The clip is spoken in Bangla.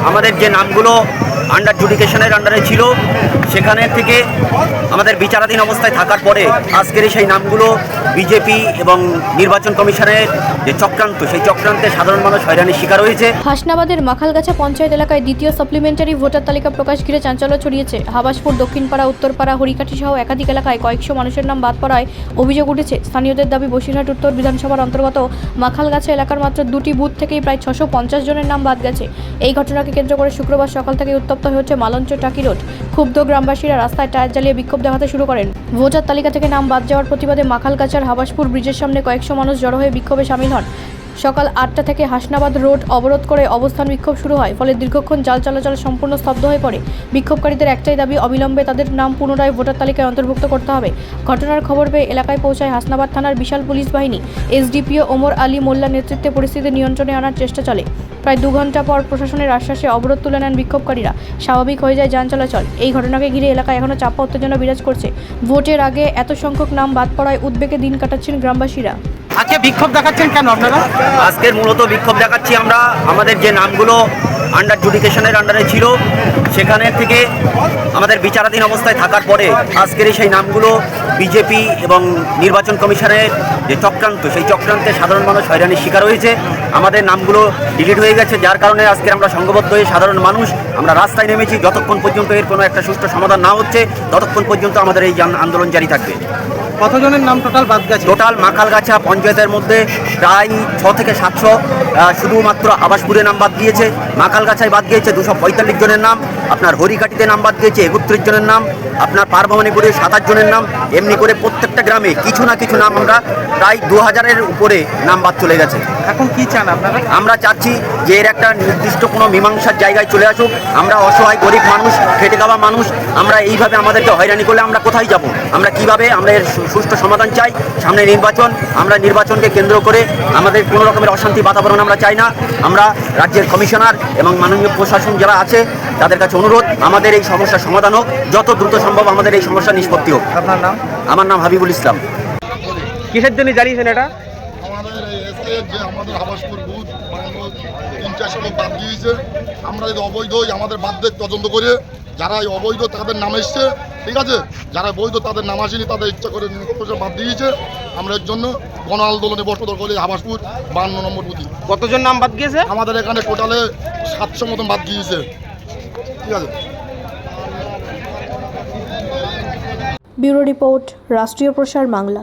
আমাদের যে নামগুলো আন্ডার জুডিকেশনের আন্ডারে ছিল সেখানে থেকে আমাদের বিচারাধীন অবস্থায় থাকার পরে আজকের সেই নামগুলো বিজেপি এবং নির্বাচন কমিশনের যে চক্রান্ত, সেই চক্রান্তে সাধারণ মানুষ হয়রানির শিকার হয়েছে। হাসনাবাদের মাখালগাছা পঞ্চায়েত এলাকায় দ্বিতীয় সাপ্লিমেন্টারি ভোটার তালিকা প্রকাশ ঘিরে চাঞ্চল্য ছড়িয়েছে। হাবাসপুর, দক্ষিণপাড়া, উত্তরপাড়া, হরিকাঠি সহ একাধিক এলাকায় কয়েকশো মানুষের নাম বাদ পড়ায় অভিযোগ উঠেছে। স্থানীয়দের দাবি, বসিরহাট উত্তর বিধানসভার অন্তর্গত মাখালগাছা এলাকার মাত্র 2টি বুথ থেকেই প্রায় 650 জনের নাম বাদ গেছে। এই ঘটনাকে কেন্দ্র করে শুক্রবার সকাল থেকে উত্তপ্ত হয়েছে মালঞ্চ টাকি রোড। ক্ষুব্ধ গ্রামবাসীরা রাস্তায় টায়ার জ্বালিয়ে বিক্ষোভ দেখাতে শুরু করেন। ভোটার তালিকা থেকে নাম বাদ যাওয়ার প্রতিবাদে মাখালগাছার হাবাসপুর ব্রিজের সামনে কয়েকশো মানুষ জড়ো হয়ে বিক্ষোভে সামিল হন। সকাল 8টা থেকে হাসনাবাদ রোড অবরোধ করে অবস্থান বিক্ষোভ শুরু হয়। ফলে দীর্ঘক্ষণ যান চলাচল সম্পূর্ণ স্তব্ধ হয়ে পড়ে। বিক্ষোভকারীদের একটাই দাবি, অবিলম্বে তাদের নাম পুনরায় ভোটার তালিকায় অন্তর্ভুক্ত করতে হবে। ঘটনার খবর পেয়ে এলাকায় পৌঁছায় হাসনাবাদ থানার বিশাল পুলিশ বাহিনী। এসডিপিও ওমর আলী মোল্লা নেতৃত্বে পরিস্থিতি নিয়ন্ত্রণে আনার চেষ্টা চলে। প্রায় 2 ঘন্টা পর প্রশাসনের আশ্বাসে অবরোধ তুলে নেন বিক্ষোভকারীরা। স্বাভাবিক হয়ে যায় যান চলাচল। এই ঘটনাকে ঘিরে এলাকায় এখনও চাপা উত্তেজনা বিরাজ করছে। ভোটের আগে এত সংখ্যক নাম বাদ পড়ায় উদ্বেগে দিন কাটাচ্ছেন গ্রামবাসীরা। আজকে বিক্ষোভ দেখাচ্ছেন কেন আপনারা? আজকের মূলত বিক্ষোভ দেখাচ্ছি আমরা আমাদের যে নামগুলো আন্ডার জুডিকেশনের আন্ডারে ছিল সেখানে থেকে আমাদের বিচারাধীন অবস্থায় থাকার পরে আজকের সেই নামগুলো বিজেপি এবং নির্বাচন কমিশনের যে চক্রান্ত, সেই চক্রান্তে সাধারণ মানুষ হয়রানির শিকার হয়েছে। আমাদের নামগুলো ডিলিট হয়ে গেছে, যার কারণে আজকে আমরা সংঘবদ্ধ হয়ে সাধারণ মানুষ আমরা রাস্তায় নেমেছি। যতক্ষণ পর্যন্ত এর কোনো একটা সুষ্ঠু সমাধান না হচ্ছে ততক্ষণ পর্যন্ত আমাদের এই আন্দোলন জারি থাকবে। কতজনের নাম টোটাল বাদ গেছে? টোটাল মাখালগাছা পঞ্চায়েতের মধ্যে প্রায় 600 থেকে 700 শুধুমাত্র আবাসপুরে নাম বাদ গিয়েছে। মাখালগাছায় বাদ গিয়েছে 245 জনের নাম। আপনার হরিকাঠিতে নাম বাদ গিয়েছে 31 জনের নাম। আপনার পারভবানীপুরে 27 জনের নাম। এমনি করে প্রত্যেকটা গ্রামে কিছু না কিছু নাম আমরা প্রায় 2000-এর উপরে নাম বাদ চলে গেছে। এখন কি চান আপনারা? আমরা চাচ্ছি যে এর একটা নির্দিষ্ট কোনো মীমাংসার জায়গায় চলে আসুক। আমরা অসহায় গরিব মানুষ, খেটে খাওয়া মানুষ, আমরা এইভাবে আমাদেরকে হয়রানি করলে আমরা কোথায় যাব? আমরা কিভাবে? আমরা এর সুষ্ঠু সমাধান চাই। সামনে নির্বাচন, আমরা নির্বাচনকে কেন্দ্র করে আমাদের কোনো রকমের অশান্তি বাতাবরণ আমরা চাই না। আমরা রাজ্যের কমিশনার এবং মাননীয় প্রশাসন যারা আছে তাদের কাছে অনুরোধ, আমাদের এই সমস্যার সমাধান হোক, যত দ্রুত সম্ভব আমাদের এই সমস্যার নিষ্পত্তি হোক। আপনার নাম? আমার নাম হাবিবুল ইসলাম। কিসের জন্য জানিয়েছেন এটা? আমাদের হাবাসপুর বুথ 3-400 লোক বাদ দিয়েছে। আমরা যদি অবৈধ আমাদের বাদদের তদন্ত করে, যারা অবৈধ তাদের নাম এসছে, ঠিক আছে, যারা বৈধ তাদের নাম আসেনি তাদের ইচ্ছা করে বাদ দিয়েছে। আমরা এর জন্য গণ আন্দোলনে বর্তমান করে হাবাসপুর 52 নম্বর বুথি। কতজন নাম বাদ গিয়েছে? আমাদের এখানে টোটালে 700 মতন বাদ গিয়েছে, ঠিক আছে। ব্যুরো রিপোর্ট, রাষ্ট্রীয় প্রসার বাংলা।